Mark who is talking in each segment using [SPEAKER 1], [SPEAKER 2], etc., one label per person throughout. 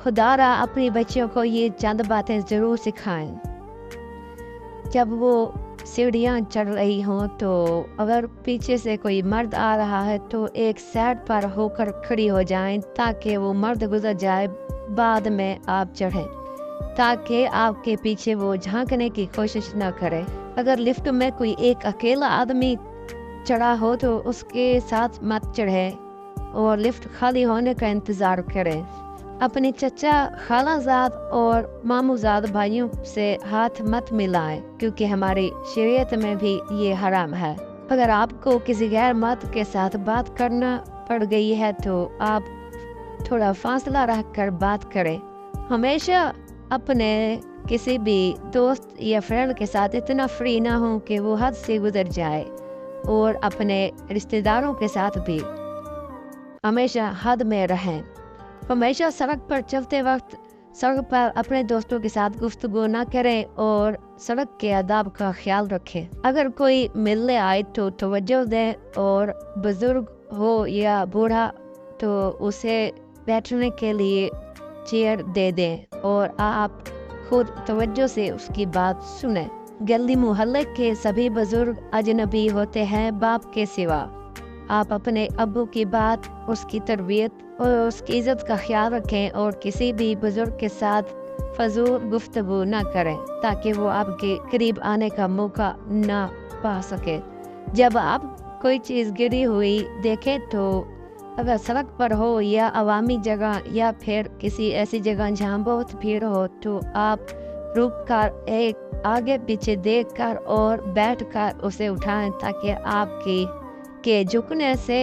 [SPEAKER 1] खुदा रा अपने बच्चों को ये चंद बातें ज़रूर सिखाएं। जब वो सीढ़ियाँ चढ़ रही हों तो अगर पीछे से कोई मर्द आ रहा है तो एक साइड पर होकर खड़ी हो जाएं ताकि वो मर्द गुजर जाए, बाद में आप चढ़ें ताकि आपके पीछे वो झांकने की कोशिश न करे। अगर लिफ्ट में कोई एक अकेला आदमी चढ़ा हो तो उसके साथ मत चढ़े और लिफ्ट खाली होने का इंतज़ार करें। अपने चचा, खालाजाद और मामूजाद भाइयों से हाथ मत मिलाएं क्योंकि हमारी शरीयत में भी ये हराम है। अगर आपको किसी गैर मर्द के साथ बात करना पड़ गई है तो आप थोड़ा फासला रखकर बात करें। हमेशा अपने किसी भी दोस्त या फ्रेंड के साथ इतना फ्री ना हो कि वो हद से गुजर जाए, और अपने रिश्तेदारों के साथ भी हमेशा हद में रहें। हमेशा सड़क पर चलते वक्त सड़क पर अपने दोस्तों के साथ गुफ्तगू ना करें और सड़क के आदाब का ख्याल रखें। अगर कोई मिलने आए तो तवज्जो दें, और बुजुर्ग हो या बूढ़ा तो उसे बैठने के लिए चेयर दे दें और आप खुद तवज्जो से उसकी बात सुनें। गली मोहल्ले के सभी बुजुर्ग अजनबी होते हैं बाप के सिवा। आप अपने अब्बू की बात, उसकी तरबियत और उसकी इज्जत का ख्याल रखें और किसी भी बुजुर्ग के साथ फजूल गुफ्तगू ना करें ताकि वो आपके करीब आने का मौका ना पा सके। जब आप कोई चीज़ गिरी हुई देखें तो अगर सड़क पर हो या अवामी जगह या फिर किसी ऐसी जगह जहाँ बहुत भीड़ हो तो आप रुक कर एक आगे पीछे देखकर और बैठकर उसे उठाएं ताकि आपकी के झुकने से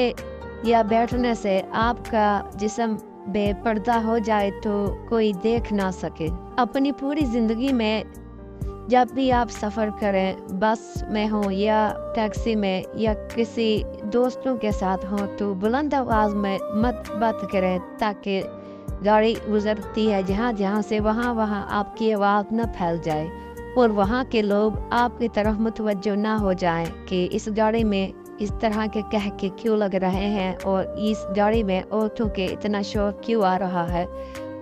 [SPEAKER 1] या बैठने से आपका जिस्म बेपर्दा हो जाए तो कोई देख ना सके। अपनी पूरी ज़िंदगी में जब भी आप सफ़र करें, बस में हो या टैक्सी में या किसी दोस्तों के साथ हो, तो बुलंद आवाज़ में मत बात करें ताकि गाड़ी गुजरती है जहाँ जहाँ से वहाँ आपकी आवाज़ न फैल जाए और वहाँ के लोग आपकी तरफ मुतवज्जो ना हो जाएं कि इस गाड़ी में इस तरह के कह के क्यों लग रहे हैं और इस गाड़ी में औरतों के इतना शोर क्यों आ रहा है।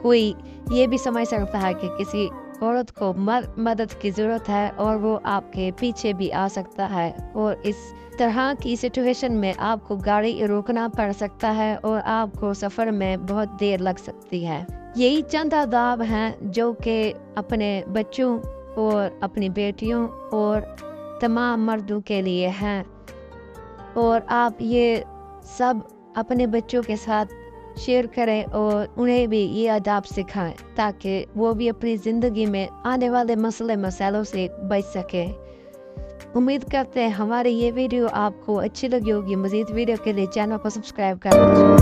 [SPEAKER 1] कोई ये भी समझ सकता है कि किसी औरत को मदद की ज़रूरत है और वो आपके पीछे भी आ सकता है, और इस तरह की सिचुएशन में आपको गाड़ी रोकना पड़ सकता है और आपको सफ़र में बहुत देर लग सकती है। यही चंद आदाब हैं जो कि अपने बच्चों और अपनी बेटियों और तमाम मर्दों के लिए हैं, और आप ये सब अपने बच्चों के साथ शेयर करें और उन्हें भी ये आदाब सिखाएं ताकि वो भी अपनी ज़िंदगी में आने वाले मसले मसाइलों से बच सके। उम्मीद करते हैं हमारी ये वीडियो आपको अच्छी लगी होगी। मज़ीद वीडियो के लिए चैनल को सब्सक्राइब करना।